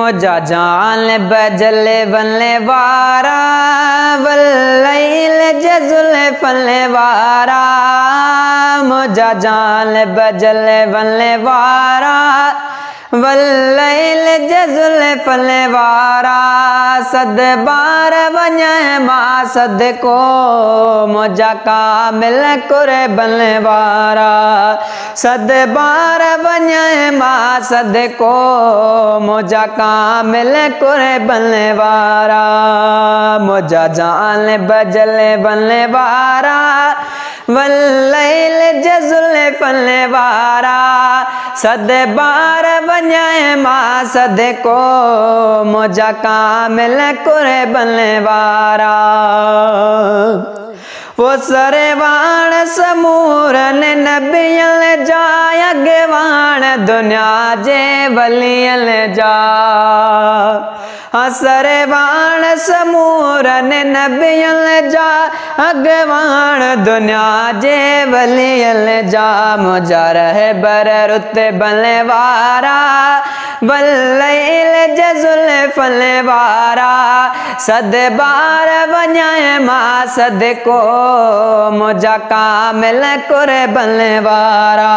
मुझा जान बजले बल्ले वारा वल्लैल जजुल फल्ले वारा मुझा जान बजले बल्ले वारा वल्लैल जजुल फल्ले वारा सद बार वञे मां सद को मुझा कामिल कुरे बल्ले वारा सद बार वञे मां सद को मुझा कामिल कुरे बल्ले वारा मुझा जान बजले बल्ले वारा वल्लैल जजुल फल्ले वारा सद बार वञे मां सद को मुझा कामिल कुरे बल्ले वारा वो सरेवाण समूरन नबियल जा अगवाण दुनिया जे वलियल जा सरेवाण समूरन नबियल जा अगवाण दुनिया जे वलियल जा मुझा रहे बर रुते बल्ले वारा वल्लैल जजुल फल्ले वारा सद बार वञे मां सद को मुझा कामिल कुरे बल्ले वारा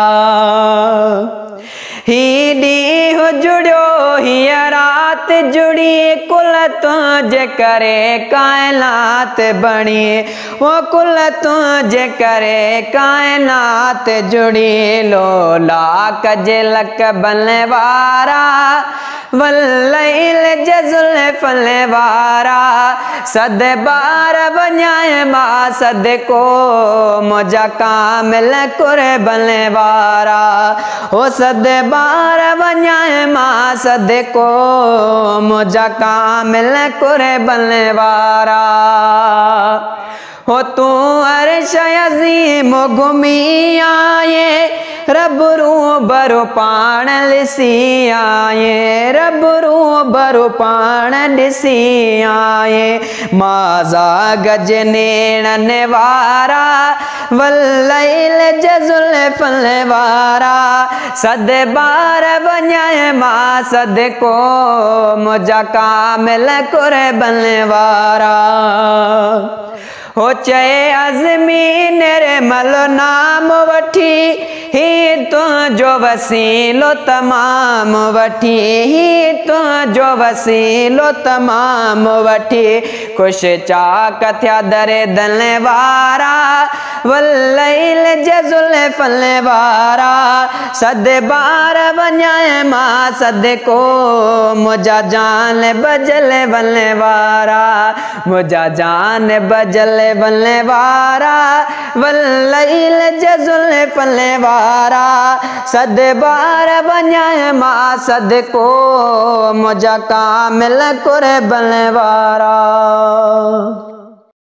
ही ॾींहुं जुड़ियो हीअ राति जुड़ी कुल तुंहिंजे करे काइनात बणी वो कुल तुंहिंजे करे काइनात जुड़ी लोला कजे लक बल्ले वारा वल्लैल जजुल फल्ले वारा सद बार वञे मां सद को मुझा कामिल कुरे बल्ले वारा ओ सद बार वञे मां सद को मुझा कामिल कुरे बल्ले वारा हो तू अर्श अज़ीम घुमी आए रब रूबरू पाण ॾिसी आए रब रूबरू पाण ॾिसी आए माज़ा गज नेणन वारा वल्लैल जजुल फल्ले वारा सद बार वञे मां सद को मुझा कामिल कुरे बल्ले वारा हो चए अज़मी निर्मल नाम वठी ही तुंहिंजो वसीलो तमाम वठी ही तुंहिंजो वसीलो तमाम वठी खुश चाक थिया दरे दल्ले वारा वल्लैल जजुल फल्ले वारा सद बार वञे मां सद को मुझा जान बजले बल्ले वारा मुझा जान बजले बल्ले वारा वल्लैल जजुल फल्ले वारा सद बार वञे मां सद को मुझा कामिल कुरे बल्ले वारा।